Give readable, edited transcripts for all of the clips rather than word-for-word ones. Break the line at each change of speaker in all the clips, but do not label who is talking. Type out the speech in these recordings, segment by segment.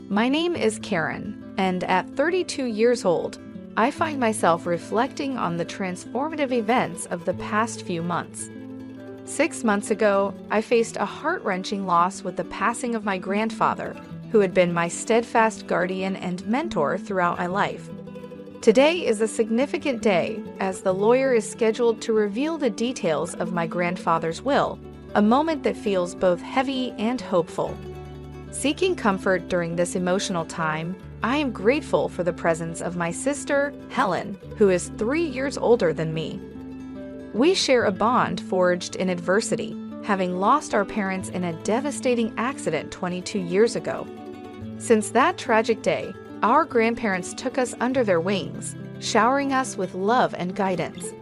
My name is Karen, and at 32 years old, I find myself reflecting on the transformative events of the past few months. 6 months ago, I faced a heart-wrenching loss with the passing of my grandfather, who had been my steadfast guardian and mentor throughout my life. Today is a significant day, as the lawyer is scheduled to reveal the details of my grandfather's will, a moment that feels both heavy and hopeful. Seeking comfort during this emotional time, I am grateful for the presence of my sister, Helen, who is 3 years older than me. We share a bond forged in adversity, having lost our parents in a devastating accident 22 years ago. Since that tragic day, our grandparents took us under their wings, showering us with love and guidance.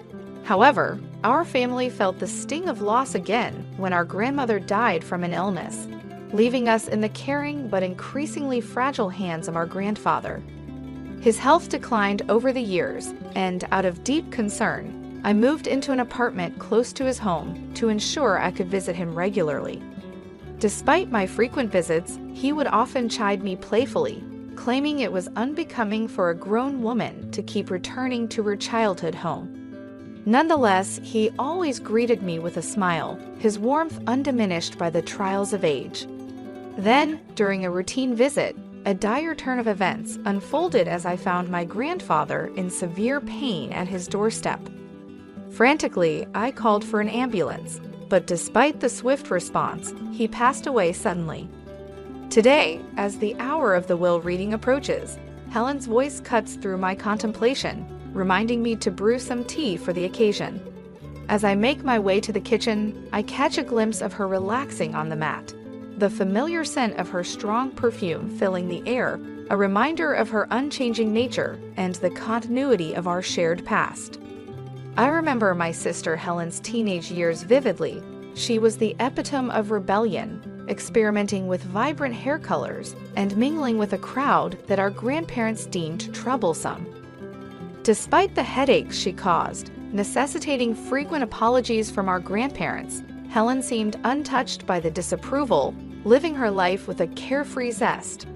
However, our family felt the sting of loss again when our grandmother died from an illness, leaving us in the caring but increasingly fragile hands of our grandfather. His health declined over the years, and out of deep concern, I moved into an apartment close to his home to ensure I could visit him regularly. Despite my frequent visits, he would often chide me playfully, claiming it was unbecoming for a grown woman to keep returning to her childhood home. Nonetheless, he always greeted me with a smile, his warmth undiminished by the trials of age. Then, during a routine visit, a dire turn of events unfolded as I found my grandfather in severe pain at his doorstep. Frantically, I called for an ambulance, but despite the swift response, he passed away suddenly. Today, as the hour of the will reading approaches, Helen's voice cuts through my contemplation, reminding me to brew some tea for the occasion. As I make my way to the kitchen, I catch a glimpse of her relaxing on the mat, the familiar scent of her strong perfume filling the air, a reminder of her unchanging nature and the continuity of our shared past. I remember my sister Helen's teenage years vividly. She was the epitome of rebellion, experimenting with vibrant hair colors and mingling with a crowd that our grandparents deemed troublesome. Despite the headaches she caused, necessitating frequent apologies from our grandparents, Helen seemed untouched by the disapproval, living her life with a carefree zest.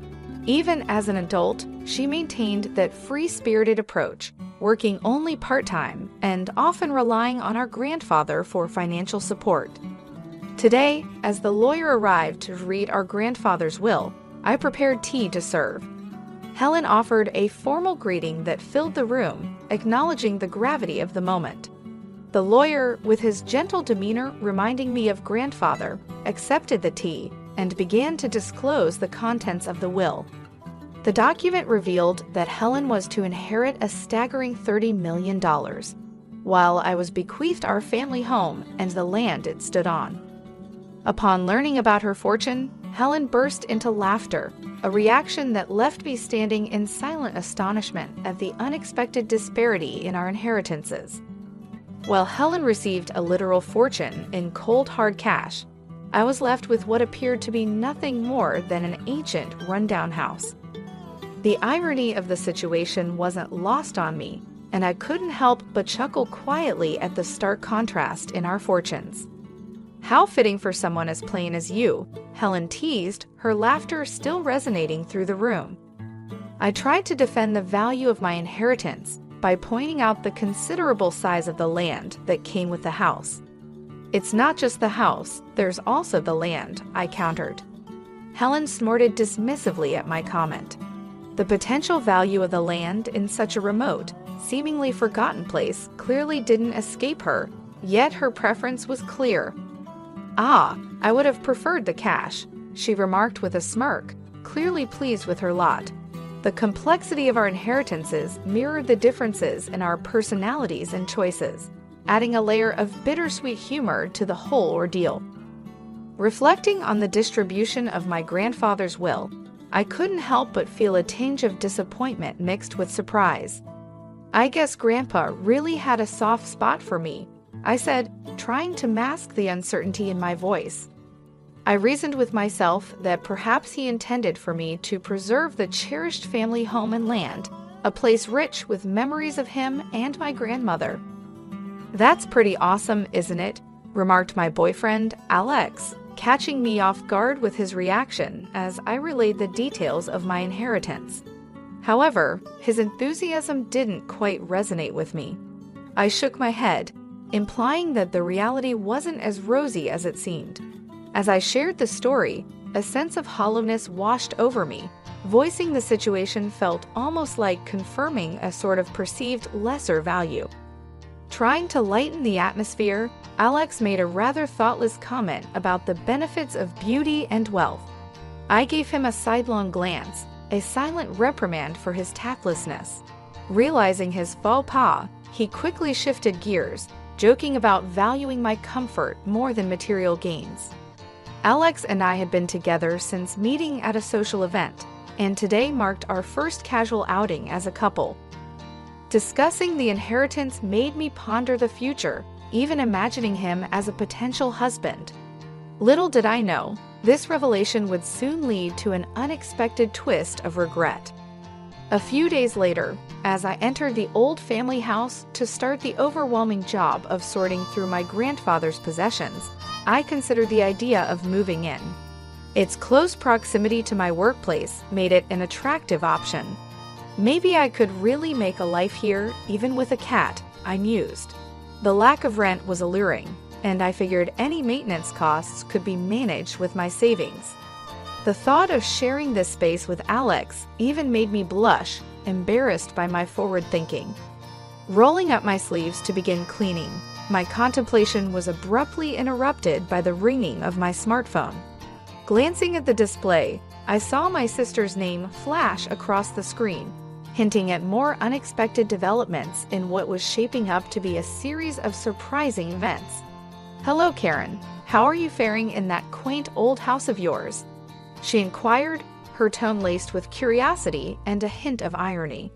Even as an adult, she maintained that free-spirited approach, working only part-time and often relying on our grandfather for financial support. Today, as the lawyer arrived to read our grandfather's will, I prepared tea to serve. Helen offered a formal greeting that filled the room, acknowledging the gravity of the moment. The lawyer, with his gentle demeanor reminding me of grandfather, accepted the tea and began to disclose the contents of the will. The document revealed that Helen was to inherit a staggering $30 million, while I was bequeathed our family home and the land it stood on. Upon learning about her fortune, Helen burst into laughter, a reaction that left me standing in silent astonishment at the unexpected disparity in our inheritances. While Helen received a literal fortune in cold hard cash, I was left with what appeared to be nothing more than an ancient, rundown house. The irony of the situation wasn't lost on me, and I couldn't help but chuckle quietly at the stark contrast in our fortunes. "How fitting for someone as plain as you," Helen teased, her laughter still resonating through the room. I tried to defend the value of my inheritance by pointing out the considerable size of the land that came with the house. "It's not just the house, there's also the land," I countered. Helen snorted dismissively at my comment. The potential value of the land in such a remote, seemingly forgotten place clearly didn't escape her, yet her preference was clear. "Ah, I would have preferred the cash," she remarked with a smirk, clearly pleased with her lot. The complexity of our inheritances mirrored the differences in our personalities and choices, adding a layer of bittersweet humor to the whole ordeal. Reflecting on the distribution of my grandfather's will, I couldn't help but feel a tinge of disappointment mixed with surprise. "I guess Grandpa really had a soft spot for me," I said, trying to mask the uncertainty in my voice. I reasoned with myself that perhaps he intended for me to preserve the cherished family home and land, a place rich with memories of him and my grandmother. "That's pretty awesome, isn't it?" remarked my boyfriend, Alex, catching me off guard with his reaction as I relayed the details of my inheritance. However, his enthusiasm didn't quite resonate with me. I shook my head, implying that the reality wasn't as rosy as it seemed. As I shared the story, a sense of hollowness washed over me. Voicing the situation felt almost like confirming a sort of perceived lesser value. Trying to lighten the atmosphere, Alex made a rather thoughtless comment about the benefits of beauty and wealth. I gave him a sidelong glance, a silent reprimand for his tactlessness. Realizing his faux pas, he quickly shifted gears, joking about valuing my comfort more than material gains. Alex and I had been together since meeting at a social event, and today marked our first casual outing as a couple. Discussing the inheritance made me ponder the future, even imagining him as a potential husband. Little did I know, this revelation would soon lead to an unexpected twist of regret. A few days later, as I entered the old family house to start the overwhelming job of sorting through my grandfather's possessions, I considered the idea of moving in. Its close proximity to my workplace made it an attractive option. Maybe I could really make a life here, even with a cat, I mused. The lack of rent was alluring, and I figured any maintenance costs could be managed with my savings. The thought of sharing this space with Alex even made me blush, embarrassed by my forward thinking. Rolling up my sleeves to begin cleaning, my contemplation was abruptly interrupted by the ringing of my smartphone. Glancing at the display, I saw my sister's name flash across the screen, hinting at more unexpected developments in what was shaping up to be a series of surprising events. "Hello, Karen. How are you faring in that quaint old house of yours?" she inquired, her tone laced with curiosity and a hint of irony.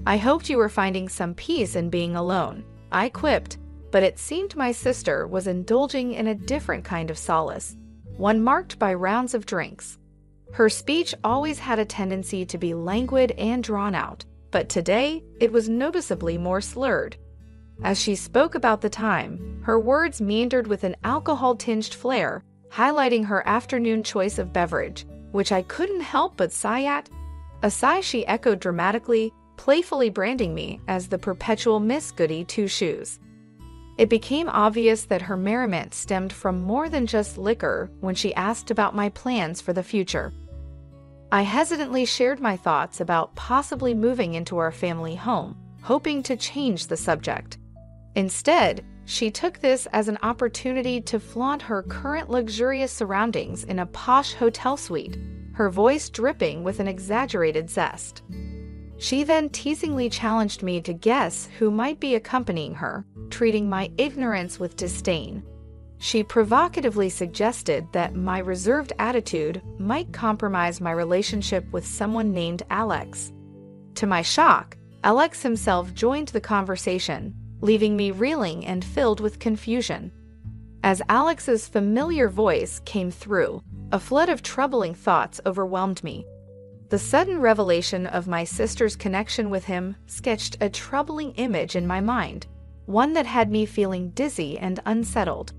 "I hoped you were finding some peace in being alone," I quipped, but it seemed my sister was indulging in a different kind of solace, one marked by rounds of drinks. Her speech always had a tendency to be languid and drawn out, but today it was noticeably more slurred. As she spoke about the time, her words meandered with an alcohol-tinged flair, highlighting her afternoon choice of beverage, which I couldn't help but sigh at. A sigh she echoed dramatically, playfully branding me as the perpetual Miss Goody Two-Shoes. It became obvious that her merriment stemmed from more than just liquor when she asked about my plans for the future. I hesitantly shared my thoughts about possibly moving into our family home, hoping to change the subject. Instead, she took this as an opportunity to flaunt her current luxurious surroundings in a posh hotel suite, her voice dripping with an exaggerated zest. She then teasingly challenged me to guess who might be accompanying her, treating my ignorance with disdain. She provocatively suggested that my reserved attitude might compromise my relationship with someone named Alex. To my shock, Alex himself joined the conversation, leaving me reeling and filled with confusion. As Alex's familiar voice came through, a flood of troubling thoughts overwhelmed me. The sudden revelation of my sister's connection with him sketched a troubling image in my mind, one that had me feeling dizzy and unsettled.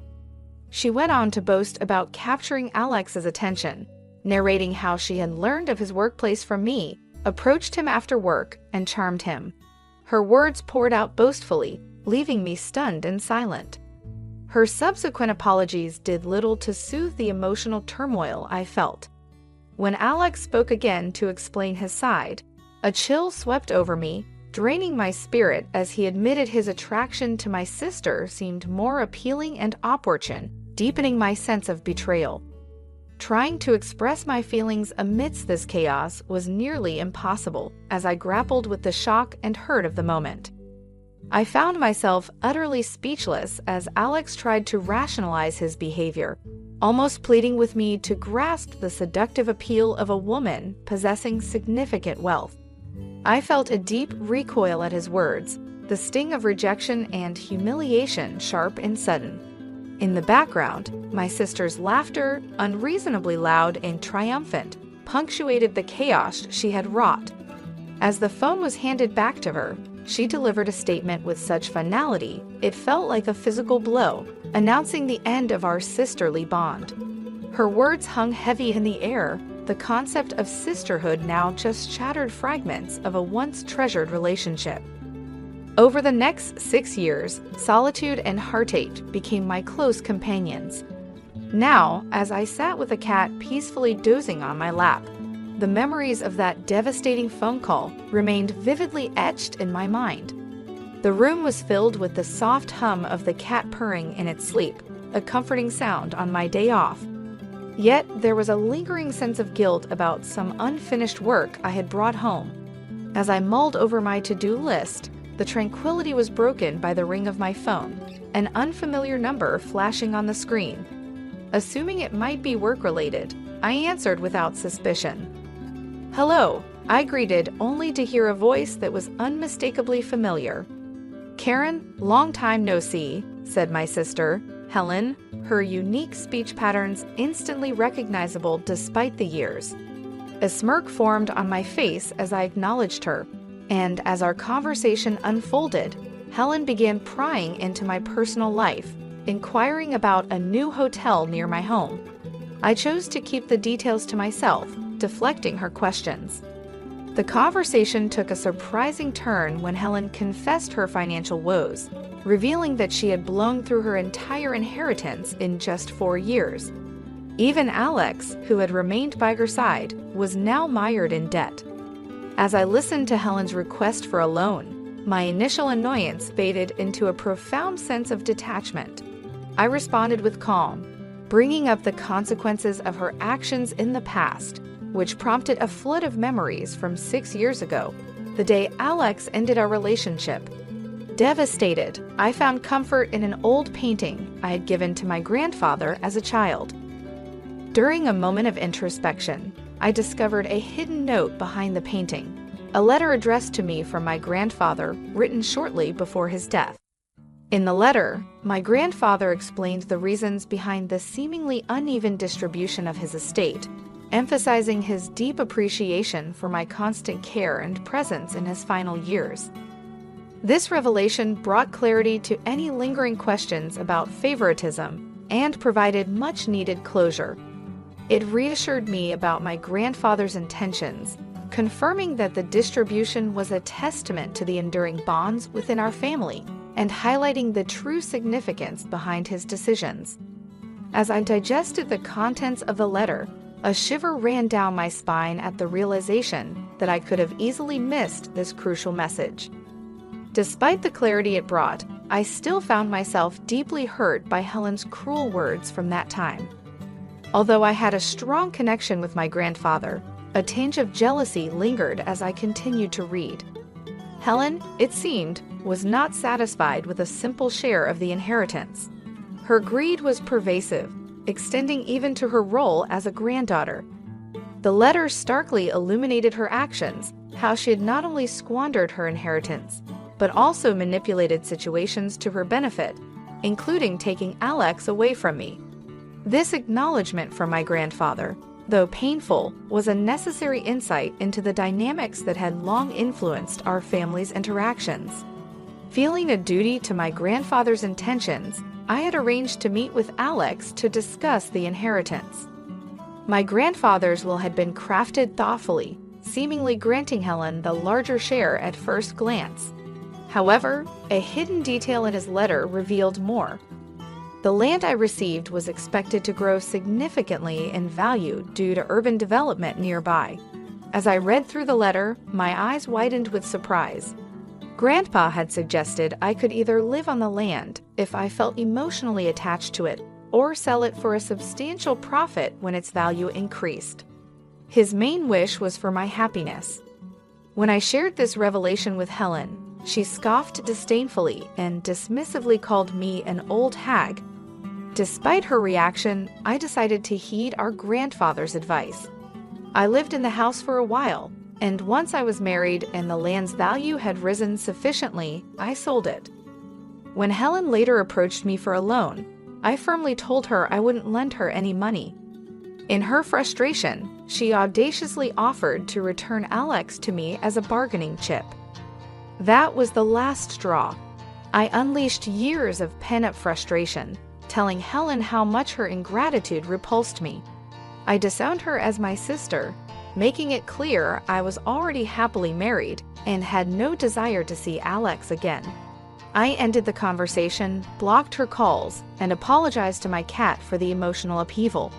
She went on to boast about capturing Alex's attention, narrating how she had learned of his workplace from me, approached him after work, and charmed him. Her words poured out boastfully, leaving me stunned and silent. Her subsequent apologies did little to soothe the emotional turmoil I felt. When Alex spoke again to explain his side, a chill swept over me, draining my spirit as he admitted his attraction to my sister seemed more appealing and opportune, deepening my sense of betrayal. Trying to express my feelings amidst this chaos was nearly impossible as I grappled with the shock and hurt of the moment. I found myself utterly speechless as Alex tried to rationalize his behavior, almost pleading with me to grasp the seductive appeal of a woman possessing significant wealth. I felt a deep recoil at his words, the sting of rejection and humiliation sharp and sudden. In the background, my sister's laughter, unreasonably loud and triumphant, punctuated the chaos she had wrought. As the phone was handed back to her, she delivered a statement with such finality it felt like a physical blow, announcing the end of our sisterly bond. Her words hung heavy in the air, the concept of sisterhood now just shattered fragments of a once treasured relationship. Over the next 6 years, solitude and heartache became my close companions. Now, as I sat with a cat peacefully dozing on my lap, the memories of that devastating phone call remained vividly etched in my mind. The room was filled with the soft hum of the cat purring in its sleep, a comforting sound on my day off. Yet there was a lingering sense of guilt about some unfinished work I had brought home. As I mulled over my to-do list, the tranquility was broken by the ring of my phone, an unfamiliar number flashing on the screen. Assuming it might be work-related, I answered without suspicion. "Hello," I greeted, only to hear a voice that was unmistakably familiar. "Karen, long time no see," said my sister, Helen, her unique speech patterns instantly recognizable despite the years. A smirk formed on my face as I acknowledged her, and as our conversation unfolded, Helen began prying into my personal life, inquiring about a new hotel near my home. I chose to keep the details to myself, deflecting her questions. The conversation took a surprising turn when Helen confessed her financial woes, revealing that she had blown through her entire inheritance in just 4 years. Even Alex, who had remained by her side, was now mired in debt. As I listened to Helen's request for a loan, my initial annoyance faded into a profound sense of detachment. I responded with calm, bringing up the consequences of her actions in the past, which prompted a flood of memories from 6 years ago, the day Alex ended our relationship. Devastated, I found comfort in an old painting I had given to my grandfather as a child. During a moment of introspection, I discovered a hidden note behind the painting, a letter addressed to me from my grandfather written shortly before his death. In the letter, my grandfather explained the reasons behind the seemingly uneven distribution of his estate, emphasizing his deep appreciation for my constant care and presence in his final years. This revelation brought clarity to any lingering questions about favoritism and provided much-needed closure. It reassured me about my grandfather's intentions, confirming that the distribution was a testament to the enduring bonds within our family and highlighting the true significance behind his decisions. As I digested the contents of the letter, a shiver ran down my spine at the realization that I could have easily missed this crucial message. Despite the clarity it brought, I still found myself deeply hurt by Helen's cruel words from that time. Although I had a strong connection with my grandfather, a tinge of jealousy lingered as I continued to read. Helen, it seemed, was not satisfied with a simple share of the inheritance. Her greed was pervasive, extending even to her role as a granddaughter. The letter starkly illuminated her actions, how she had not only squandered her inheritance, but also manipulated situations to her benefit, including taking Alex away from me. This acknowledgement from my grandfather, though painful, was a necessary insight into the dynamics that had long influenced our family's interactions. Feeling a duty to my grandfather's intentions, I had arranged to meet with Alex to discuss the inheritance. My grandfather's will had been crafted thoughtfully, seemingly granting Helen the larger share at first glance. However, a hidden detail in his letter revealed more. The land I received was expected to grow significantly in value due to urban development nearby. As I read through the letter, my eyes widened with surprise. Grandpa had suggested I could either live on the land if I felt emotionally attached to it, or sell it for a substantial profit when its value increased. His main wish was for my happiness. When I shared this revelation with Helen, she scoffed disdainfully and dismissively called me an old hag. Despite her reaction, I decided to heed our grandfather's advice. I lived in the house for a while, and once I was married and the land's value had risen sufficiently, I sold it. When Helen later approached me for a loan, I firmly told her I wouldn't lend her any money. In her frustration, she audaciously offered to return Alex to me as a bargaining chip. That was the last straw. I unleashed years of pent-up frustration, telling Helen how much her ingratitude repulsed me. I disowned her as my sister, making it clear I was already happily married and had no desire to see Alex again. I ended the conversation, blocked her calls, and apologized to my cat for the emotional upheaval.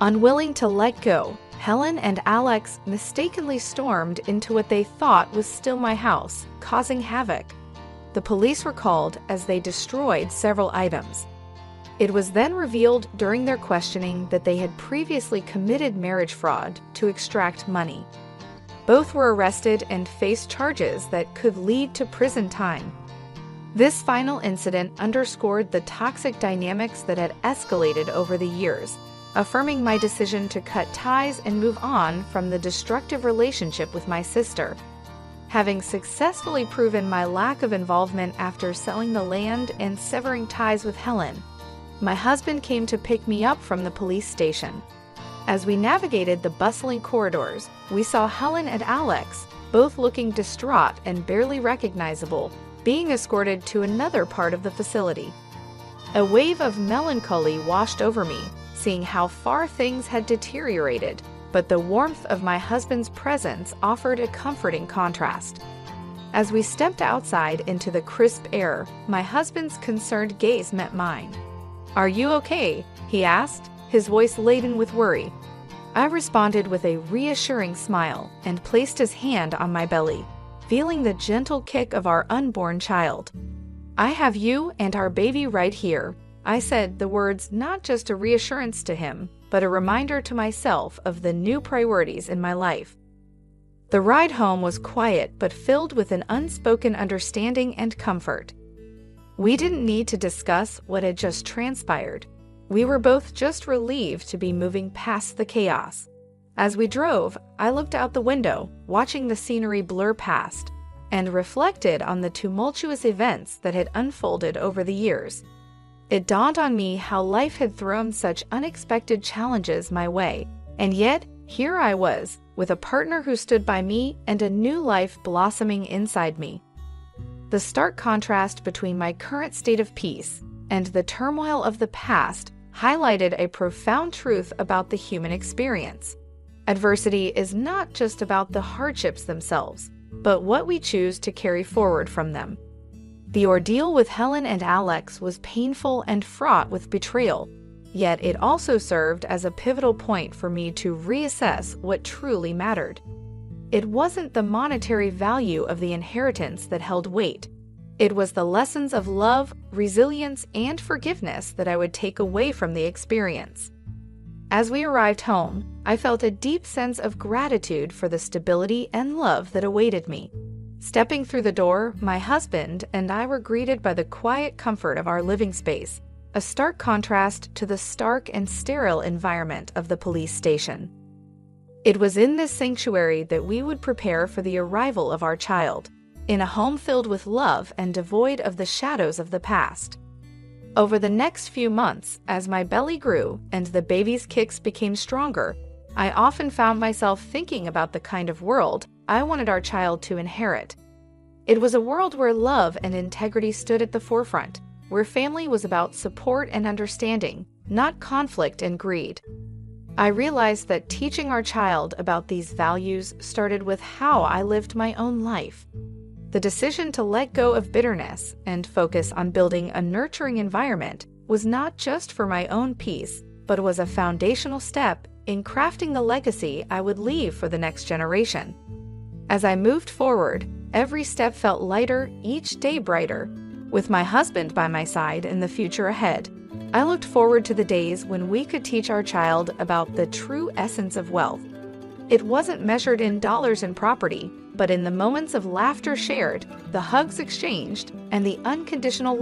Unwilling to let go, Helen and Alex mistakenly stormed into what they thought was still my house, causing havoc. The police were called as they destroyed several items. It was then revealed during their questioning that they had previously committed marriage fraud to extract money. Both were arrested and faced charges that could lead to prison time. This final incident underscored the toxic dynamics that had escalated over the years, affirming my decision to cut ties and move on from the destructive relationship with my sister. Having successfully proven my lack of involvement after selling the land and severing ties with Helen, my husband came to pick me up from the police station. As we navigated the bustling corridors, we saw Helen and Alex, both looking distraught and barely recognizable, being escorted to another part of the facility. A wave of melancholy washed over me, seeing how far things had deteriorated, but the warmth of my husband's presence offered a comforting contrast. As we stepped outside into the crisp air, my husband's concerned gaze met mine. "Are you okay?" he asked, his voice laden with worry. I responded with a reassuring smile and placed his hand on my belly, feeling the gentle kick of our unborn child. "I have you and our baby right here," I said, the words not just a reassurance to him, but a reminder to myself of the new priorities in my life. The ride home was quiet but filled with an unspoken understanding and comfort. We didn't need to discuss what had just transpired. We were both just relieved to be moving past the chaos. As we drove, I looked out the window, watching the scenery blur past, and reflected on the tumultuous events that had unfolded over the years. It dawned on me how life had thrown such unexpected challenges my way, and yet here I was, with a partner who stood by me and a new life blossoming inside me. The stark contrast between my current state of peace and the turmoil of the past highlighted a profound truth about the human experience. Adversity is not just about the hardships themselves, but what we choose to carry forward from them. The ordeal with Helen and Alex was painful and fraught with betrayal, yet it also served as a pivotal point for me to reassess what truly mattered. It wasn't the monetary value of the inheritance that held weight. It was the lessons of love, resilience, and forgiveness that I would take away from the experience. As we arrived home, I felt a deep sense of gratitude for the stability and love that awaited me. Stepping through the door, my husband and I were greeted by the quiet comfort of our living space, a stark contrast to the stark and sterile environment of the police station. It was in this sanctuary that we would prepare for the arrival of our child, in a home filled with love and devoid of the shadows of the past. Over the next few months, as my belly grew and the baby's kicks became stronger, I often found myself thinking about the kind of world I wanted our child to inherit. It was a world where love and integrity stood at the forefront, where family was about support and understanding, not conflict and greed. I realized that teaching our child about these values started with how I lived my own life. The decision to let go of bitterness and focus on building a nurturing environment was not just for my own peace, but was a foundational step in crafting the legacy I would leave for the next generation. As I moved forward, every step felt lighter, each day brighter. With my husband by my side in the future ahead, I looked forward to the days when we could teach our child about the true essence of wealth. It wasn't measured in dollars and property, but in the moments of laughter shared, the hugs exchanged, and the unconditional